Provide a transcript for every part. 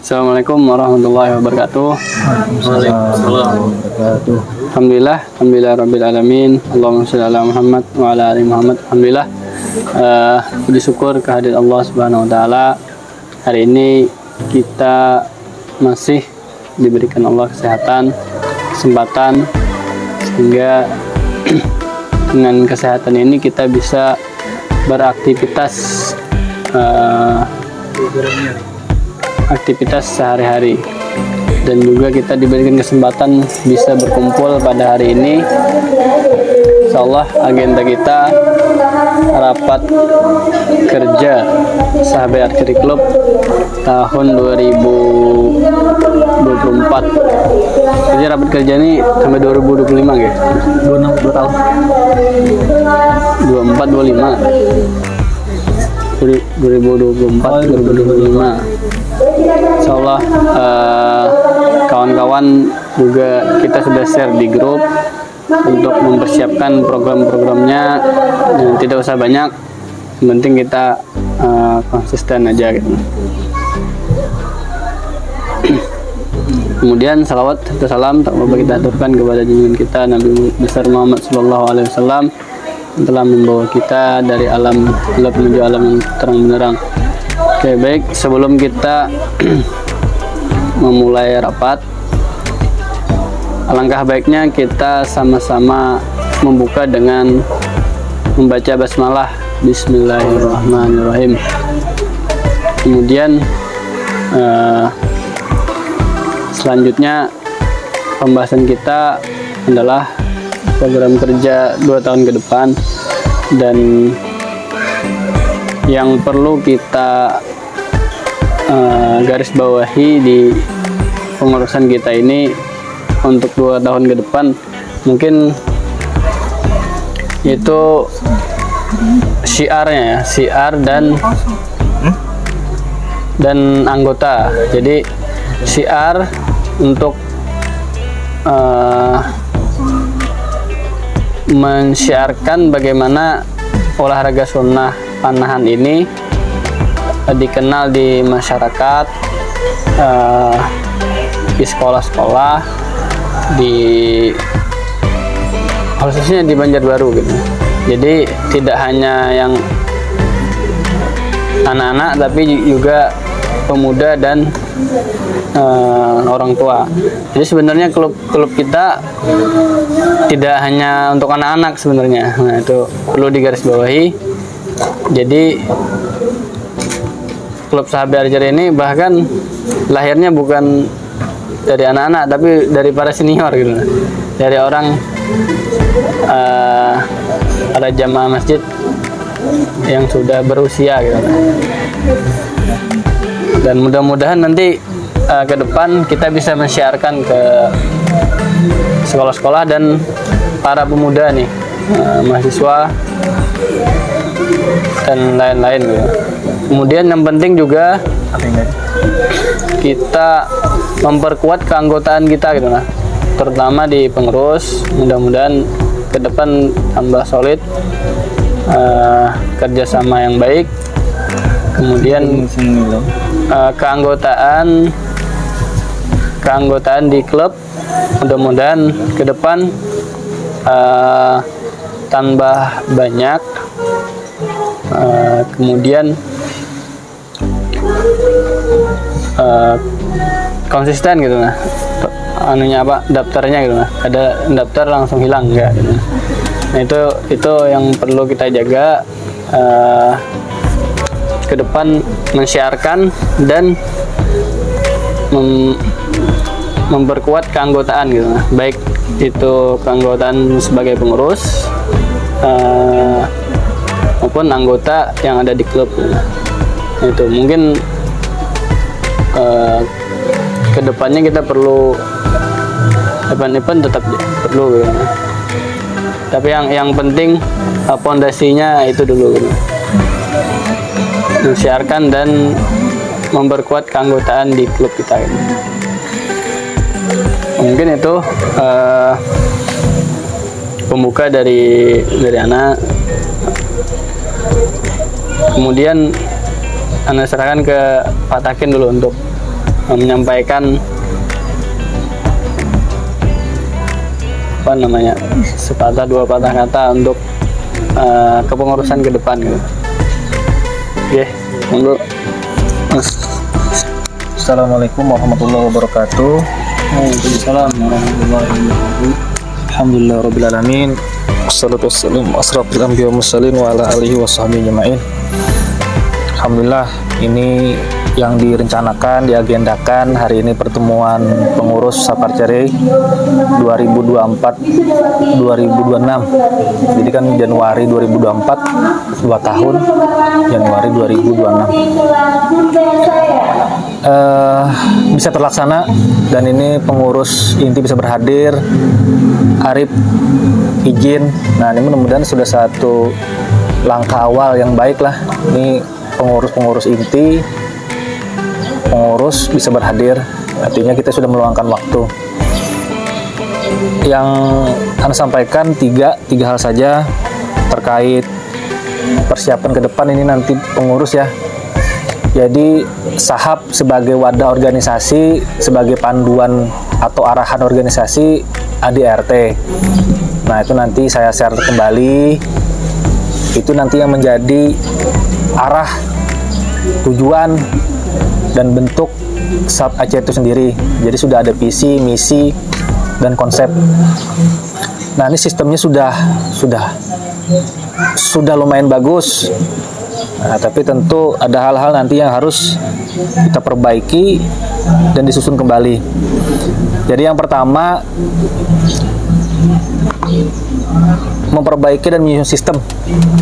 Assalamualaikum warahmatullahi wabarakatuh. Waalaikumsalam. Alhamdulillah rabbil alamin. Allahumma shalli ala Muhammad wa ala ali Muhammad. Alhamdulillah. Puji syukur kehadirat Allah Subhanahu wa taala. Hari ini kita masih diberikan Allah kesehatan, kesempatan, sehingga dengan kesehatan ini kita bisa beraktivitas aktivitas sehari-hari, dan juga kita diberikan kesempatan bisa berkumpul pada hari ini. Insyaallah agenda kita rapat kerja Sahabat Archery Club tahun 2024. Jadi rapat kerja ini sampai 2025 ya? 2 tahun. 24 25 2024 2025. Insyaallah kawan-kawan juga kita sudah share di grup untuk mempersiapkan program-programnya. Tidak usah banyak, yang penting kita konsisten aja gitu. Kemudian salawat serta salam tak lupa kita aturkan kepada junjungan kita Nabi besar Muhammad Sallallahu Alaihi Wasallam yang telah membawa kita dari alam gelap menuju alam yang terang benderang. Oke, baik, sebelum kita memulai rapat, alangkah baiknya kita sama-sama membuka dengan membaca basmalah. Bismillahirrahmanirrahim. Kemudian selanjutnya pembahasan kita adalah program kerja 2 tahun ke depan, dan yang perlu kita garis bawahi di pengurusan kita ini untuk 2 tahun ke depan mungkin itu syiarnya ya, syiar dan anggota. Jadi syiar untuk mensyiarkan bagaimana olahraga sunnah panahan ini dikenal di masyarakat, di sekolah-sekolah, khususnya di Banjarbaru gitu. Jadi tidak hanya yang anak-anak, tapi juga pemuda dan orang tua. Jadi sebenarnya klub kita tidak hanya untuk anak-anak sebenarnya. Nah, itu perlu digarisbawahi. Jadi klub Sahabat Archery ini bahkan lahirnya bukan dari anak-anak, tapi dari para senior gitu. Dari orang para jamaah masjid yang sudah berusia gitu. Dan mudah-mudahan nanti ke depan kita bisa mensiarkan ke sekolah-sekolah dan para pemuda nih, mahasiswa dan lain-lain gitu. Kemudian yang penting juga kita memperkuat keanggotaan kita gitu, nah, terutama di pengurus. Mudah-mudahan ke depan tambah solid, kerjasama yang baik. Kemudian keanggotaan di klub mudah-mudahan ke depan tambah banyak. Kemudian konsisten gitu, nah, anunya apa, daftarnya gitu, nah, ada daftar langsung hilang enggak gitu. Nah, itu yang perlu kita jaga ke depan, mensiarkan dan memperkuat keanggotaan gitu, nah, baik itu keanggotaan sebagai pengurus maupun anggota yang ada di klub gitu. Nah, itu mungkin kedepannya kita perlu event-event tetap perlu gitu. Tapi yang penting pondasinya itu dulu gitu. Mensiarkan dan memperkuat keanggotaan di klub kita gitu. Mungkin itu pembuka dari anak. Kemudian Anda serahkan ke Pak Takin dulu untuk menyampaikan apa namanya, sepatah dua patah kata untuk kepengurusan ke depan gitu. Oke, monggo Mas. Assalamualaikum warahmatullahi wabarakatuh. Waalaikumsalam warahmatullahi wabarakatuh. Alhamdulillah rabbil alamin. Wassalatu wassalamu asrafil anbiya wal mursalin wa ala alihi washabbihi ajmain. Alhamdulillah, ini yang direncanakan, diagendakan hari ini pertemuan pengurus Saparcere 2024-2026. Jadi kan Januari 2024, 2 tahun, Januari 2026. Bisa terlaksana dan ini pengurus inti bisa berhadir. Arif izin. Nah, ini mudah-mudahan sudah satu langkah awal yang baik lah. Ini pengurus inti, pengurus bisa berhadir, artinya kita sudah meluangkan waktu. Yang Anda sampaikan tiga hal saja terkait persiapan ke depan ini nanti pengurus ya. Jadi SAHAP sebagai wadah organisasi, sebagai panduan atau arahan organisasi ADRT. Nah, itu nanti saya share kembali. Itu nanti yang menjadi arah, tujuan, dan bentuk SAP Aceh itu sendiri. Jadi sudah ada visi, misi, dan konsep. Nah, ini sistemnya sudah lumayan bagus. Nah, tapi tentu ada hal-hal nanti yang harus kita perbaiki dan disusun kembali. Jadi yang pertama, memperbaiki dan menyusun sistem.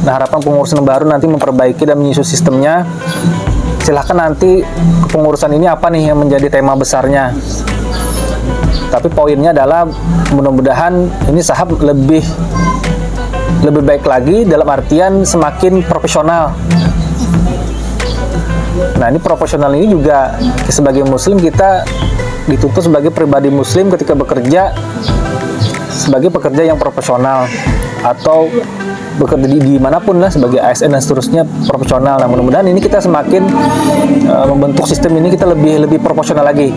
Nah, harapan pengurus yang baru nanti memperbaiki dan menyusun sistemnya. Silahkan nanti kepengurusan ini apa nih yang menjadi tema besarnya. Tapi poinnya adalah mudah-mudahan ini SAHAP lebih baik lagi dalam artian semakin profesional. Nah, ini profesional ini juga sebagai muslim kita dituntut sebagai pribadi muslim ketika bekerja sebagai pekerja yang profesional atau bekerja di manapun lah sebagai ASN dan seterusnya profesional. Nah, mudah-mudahan ini kita semakin membentuk sistem ini kita lebih profesional lagi.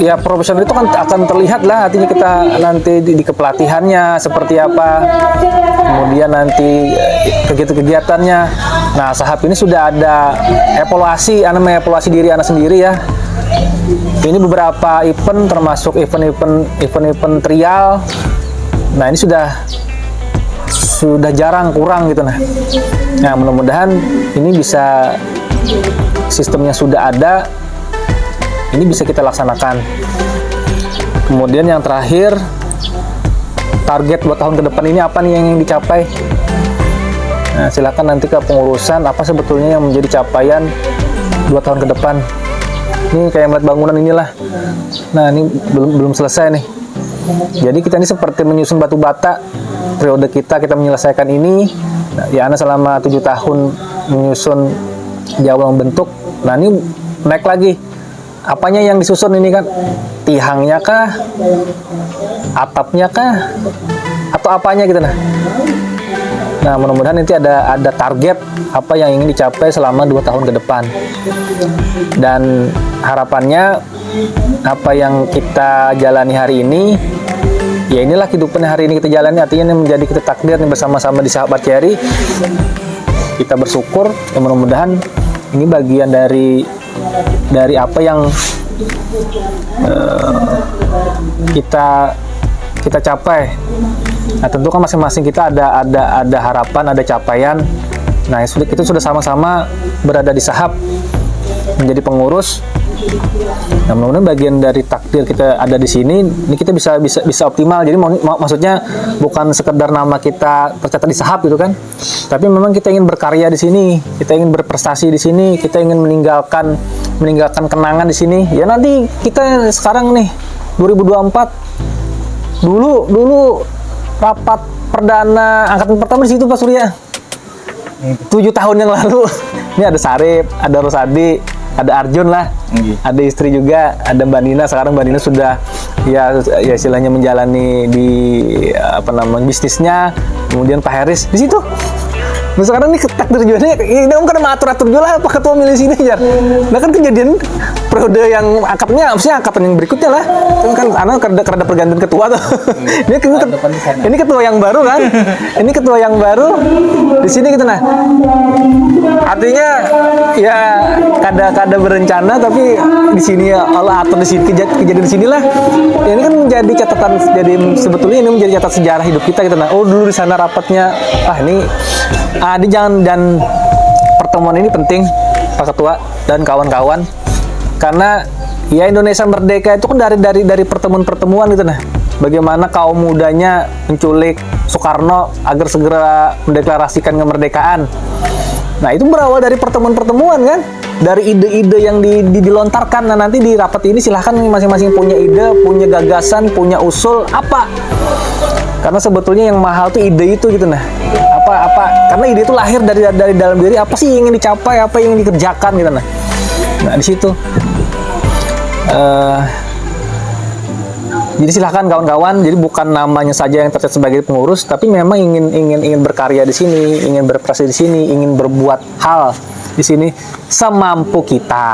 Ya, profesional itu kan akan terlihat lah, artinya kita nanti di kepelatihannya seperti apa, kemudian nanti kegiatan-kegiatannya. Nah, SAHAP ini sudah ada evaluasi, Anda mengevaluasi diri Anda sendiri ya. Ini beberapa event termasuk event trial. Nah, ini sudah jarang, kurang gitu. Nah, mudah-mudahan ini bisa, sistemnya sudah ada, ini bisa kita laksanakan. Kemudian yang terakhir, target 2 tahun ke depan ini apa nih yang ingin dicapai? Nah, silakan nanti ke pengurusan apa sebetulnya yang menjadi capaian 2 tahun ke depan. Ini kayak melihat bangunan inilah. Nah, ini belum selesai nih. Jadi kita ini seperti menyusun batu bata. Periode kita menyelesaikan ini. Nah, ya, Anda selama 7 tahun menyusun di awal membentuk. Nah, ini naik lagi. Apanya yang disusun ini kan? Tihangnya kah? Atapnya kah? Atau apanya gitu nah. Nah, mudah-mudahan nanti ada target apa yang ingin dicapai selama 2 tahun ke depan. Dan harapannya apa yang kita jalani hari ini, ya inilah kehidupan hari ini kita jalani, artinya ini menjadi kita takdir nih bersama-sama di Saparcere. Kita bersyukur, ya mudah-mudahan ini bagian dari apa yang kita capai. Nah, tentu kan masing-masing kita ada harapan, ada capaian. Nah, kita sudah sama-sama berada di SAHAP menjadi pengurus. Nah, mudah-mudahan bagian dari takdir kita ada di sini, ini kita bisa optimal. Jadi maksudnya bukan sekedar nama kita tercatat di SAHAP gitu kan, tapi memang kita ingin berkarya di sini, kita ingin berprestasi di sini, kita ingin meninggalkan kenangan di sini. Ya nanti kita sekarang nih 2024 dulu rapat perdana angkatan pertama di situ Pak Surya. 7 tahun yang lalu. Ini ada Sarip, ada Rosadi, ada Arjun lah, ada istri juga, ada Mbak Nina. Sekarang Mbak Nina sudah ya istilahnya menjalani di bisnisnya. Kemudian Pak Heris di situ. Nah sekarang nih takdir juga ini om kan atur-atur juga lah Pak Ketua milih sini ya. Nah kan kejadian periode yang angkatannya, maksudnya angkatan yang berikutnya lah. Kan anak karena pergantian ketua tuh. Ini ketua yang baru kan. Ini ketua yang baru di sini gitu nah. Artinya ya kada berencana tapi di sini ya Allah atur di sini kejadian di sinilah. Ya, ini kan menjadi catatan, jadi sebetulnya ini menjadi catatan sejarah hidup kita gitu nah. Oh dulu di sana rapatnya ini dan pertemuan ini penting Pak Ketua dan kawan-kawan karena ya Indonesia merdeka itu kan dari pertemuan-pertemuan gitu nah. Bagaimana kaum mudanya menculik Soekarno agar segera mendeklarasikan kemerdekaan. Nah itu berawal dari pertemuan-pertemuan kan, dari ide-ide yang dilontarkan. Nah nanti di rapat ini silahkan masing-masing punya ide, punya gagasan, punya usul apa. Karena sebetulnya yang mahal tuh ide itu gitu nah. Karena ide itu lahir dari dalam diri, apa sih yang ingin dicapai, apa yang ingin dikerjakan gitu nah. Nah di situ. Jadi silahkan kawan-kawan, jadi bukan namanya saja yang tercatat sebagai pengurus, tapi memang ingin berkarya di sini, ingin berprestasi di sini, ingin berbuat hal di sini semampu kita.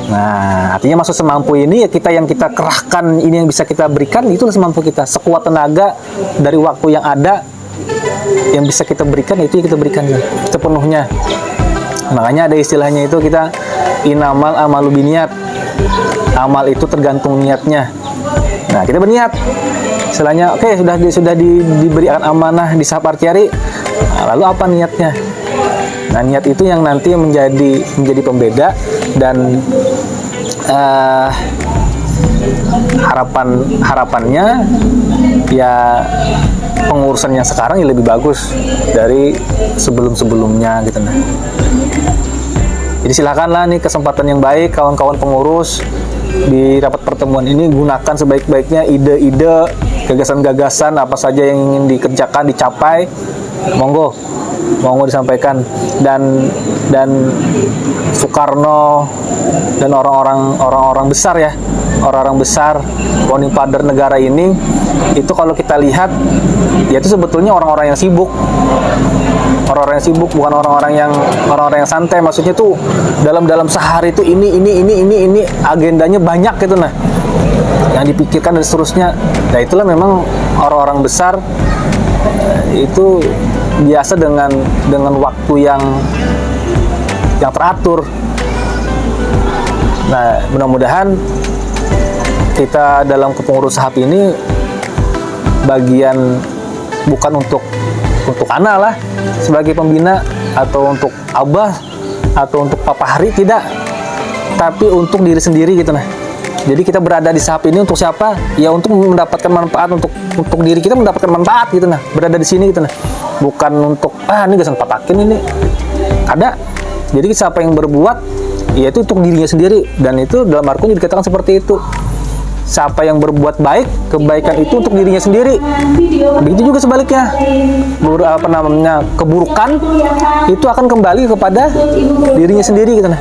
Nah, artinya maksud semampu ini ya yang kita kerahkan, ini yang bisa kita berikan, itulah semampu kita. Sekuat tenaga dari waktu yang ada, yang bisa kita berikan itu yang kita berikan sepenuhnya. Makanya ada istilahnya itu kita inamal amalu biniat. Amal itu tergantung niatnya. Nah, kita berniat. Istilahnya, oke, sudah diberikan amanah di Sahab Artiari. Nah, lalu apa niatnya? Nah, niat itu yang nanti menjadi pembeda dan harapannya ya pengurusan yang sekarang ya lebih bagus dari sebelum-sebelumnya gitu nah. Jadi silakanlah nih kesempatan yang baik kawan-kawan pengurus di rapat pertemuan ini, gunakan sebaik-baiknya ide-ide, gagasan-gagasan apa saja yang ingin dikerjakan, dicapai, monggo disampaikan. Dan Soekarno dan orang-orang besar ya, orang-orang besar founding father negara ini, itu kalau kita lihat ya itu sebetulnya orang-orang yang sibuk. Orang-orang yang sibuk, bukan orang-orang yang santai. Maksudnya tuh dalam sehari itu ini agendanya banyak gitu nah, yang dipikirkan dan seterusnya. Nah itulah memang orang-orang besar itu biasa dengan waktu yang teratur. Nah mudah-mudahan kita dalam kepengurusan Sahab ini bagian bukan untuk Ana lah sebagai pembina, atau untuk Abah, atau untuk Papa Hari, tidak, tapi untuk diri sendiri gitu nah. Jadi kita berada di Sahab ini untuk siapa? Ya untuk mendapatkan manfaat, untuk diri kita mendapatkan manfaat gitu nah, berada di sini gitu nah. Bukan untuk ini gasan patakin ini. Ada. Jadi siapa yang berbuat ya itu untuk dirinya sendiri, dan itu dalam Al-Qur'an dikatakan seperti itu. Siapa yang berbuat baik, kebaikan itu untuk dirinya sendiri. Begitu juga sebaliknya. Keburukan itu akan kembali kepada dirinya sendiri gitu nah.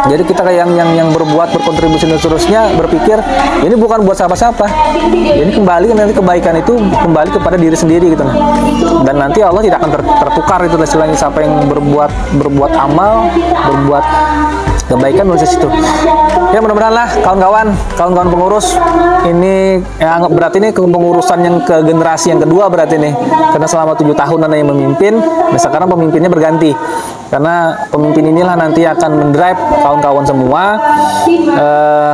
Jadi kita kayak yang berbuat, berkontribusi dan seterusnya, berpikir ini bukan buat siapa-siapa. Ini kembali nanti kebaikan itu kembali kepada diri sendiri gitu nah. Dan nanti Allah tidak akan tertukar itu istilahnya. Siapa yang berbuat amal, berbuat kebaikan menuju situ. Ya mudah-mudahan lah kawan-kawan pengurus ini berarti ini kepengurusan yang ke generasi yang kedua berarti nih, karena selama 7 tahun Anda yang memimpin, dan sekarang pemimpinnya berganti. Karena pemimpin inilah nanti akan mendrive kawan-kawan semua.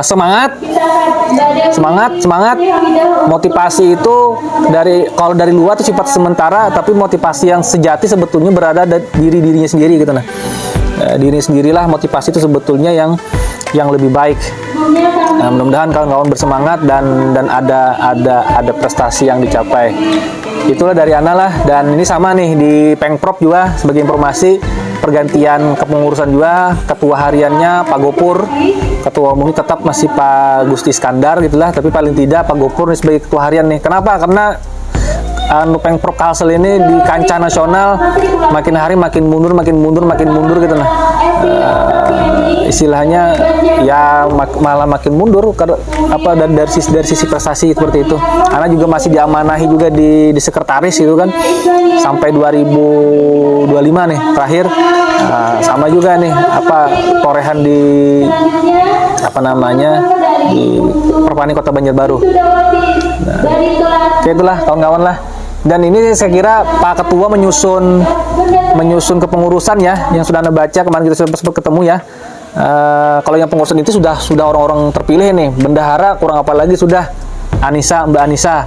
Semangat. Motivasi itu kalau dari luar itu sifat sementara, tapi motivasi yang sejati sebetulnya berada di dirinya sendiri gitu nah. Diri sendirilah motivasi itu sebetulnya yang lebih baik. Nah, mudah-mudahan kawan-kawan bersemangat dan ada prestasi yang dicapai. Itulah dari Ana lah. Dan ini sama nih di Pengprov juga sebagai informasi, pergantian kepengurusan juga, ketua hariannya Pak Gopur, ketua umumnya tetap masih Pak Gusti Iskandar gitulah, tapi paling tidak Pak Gopur nih sebagai ketua harian nih. Kenapa? Karena Pengprov Kalsel ini di kancah nasional makin hari makin mundur gitu nah. istilahnya ya malah makin mundur dari sisi prestasi seperti itu. Ana juga masih diamanahi juga di sekretaris gitu kan sampai 2025 nih terakhir. Sama juga nih torehan di di Perpani Kota Banjarbaru. Oke, itulah kawan-kawan lah. Dan ini saya kira Pak Ketua menyusun kepengurusan ya, yang sudah Anda baca kemarin kita sudah sempat ketemu ya. Kalau yang pengurusan itu sudah orang-orang terpilih nih. Bendahara kurang apa lagi sudah Mbak Anissa.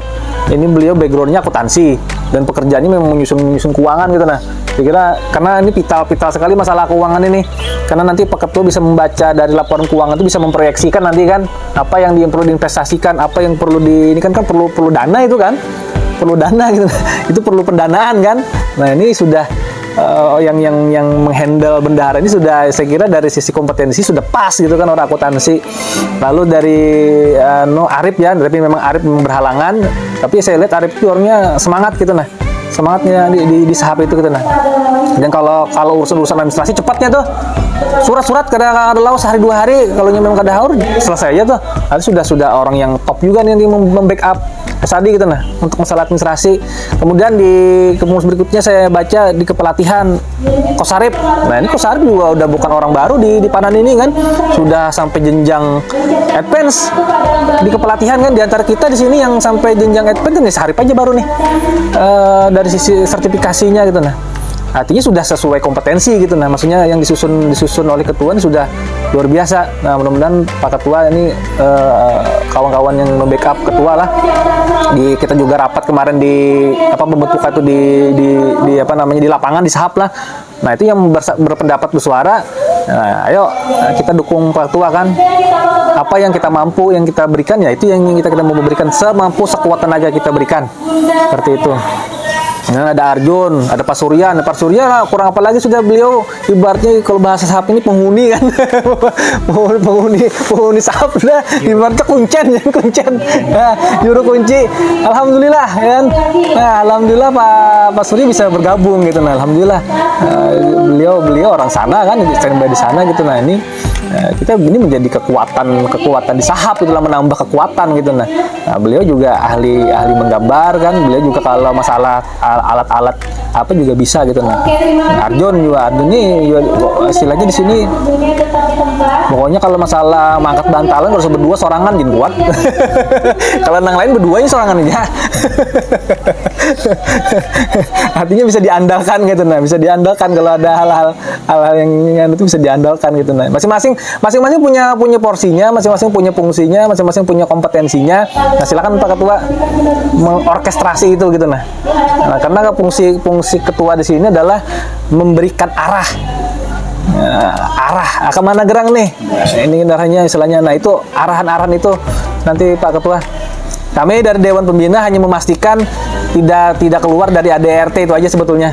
Ini beliau backgroundnya akuntansi dan pekerjaannya memang menyusun keuangan gitu. Nah, saya kira karena ini vital sekali masalah keuangan ini. Karena nanti Pak Ketua bisa membaca dari laporan keuangan itu bisa memproyeksikan nanti kan apa yang perlu diinvestasikan, apa yang perlu ini kan perlu dana itu kan. Perlu dana gitu. Itu perlu pendanaan kan. Nah, ini sudah yang menghandle bendahara ini sudah saya kira dari sisi kompetensi sudah pas gitu kan orang akuntansi. Lalu dari Arif ya, tapi memang Arif berhalangan, tapi saya lihat Arif itu orangnya semangat gitu nah. Semangatnya di sahab itu gitu nah. Dan kalau urusan administrasi cepatnya tuh surat-surat kadang ada sehari 2 hari, kalau memang kada haur selesai aja tuh. Nanti sudah orang yang top juga nih yang membackup Sadi gitu nah untuk masalah administrasi. Kemudian di kepengurusan berikutnya saya baca di kepelatihan Kosarip. Nah, ini Kosarip juga udah bukan orang baru di Panan ini kan, sudah sampai jenjang advance di kepelatihan kan. Di antara kita di sini yang sampai jenjang advance kan Sarip aja baru nih dari sisi sertifikasinya gitu nah. Artinya sudah sesuai kompetensi gitu nah, maksudnya yang disusun oleh ketua ini sudah luar biasa. Nah, mudah-mudahan Pak Ketua ini kawan-kawan yang membackup ketua lah. Kita juga rapat kemarin di pembentukan itu di lapangan di Sahab lah. Nah, itu yang berpendapat bersuara. Nah, ayo kita dukung Pak Ketua kan. Apa yang kita mampu yang kita berikan ya itu yang kita mau berikan semampu sekuat tenaga kita berikan. Seperti itu. Nah, ada Arjun, ada Pak Surya. Nah, Pak Surya lah, kurang apa lagi sudah beliau ibaratnya kalau bahasa sahab ini penghuni kan. penghuni sahab sudah ibaratnya kuncen. Nah, juru kunci. Alhamdulillah kan. Nah, alhamdulillah Pak Surya bisa bergabung gitu. Nah, alhamdulillah beliau orang sana kan, standby di sana gitu. Nah, ini kita ini menjadi kekuatan di sahab itu lah, menambah kekuatan gitu. Nah, beliau juga ahli menggambar kan, beliau juga kalau masalah alat-alat apa juga bisa gitu. Nah, Arjun ini juga istilahnya di sini pokoknya kalau masalah mangkat bantalan harus berdua sorangan jadi kuat. Kalau yang lain berdua ini sorangan aja. Artinya bisa diandalkan gitu. Nah, bisa diandalkan kalau ada hal-hal yang itu bisa diandalkan gitu. Nah, masing-masing punya porsinya, masing-masing punya fungsinya, masing-masing punya kompetensinya. Nah, silakan Pak Ketua mengorkestrasi itu gitu. Nah, karena fungsi ketua di sini adalah memberikan arah kemana gerang nih. Ini arahnya istilahnya. Nah, itu arahan itu nanti Pak Ketua. Kami dari Dewan Pembina hanya memastikan tidak keluar dari ADRT itu aja sebetulnya.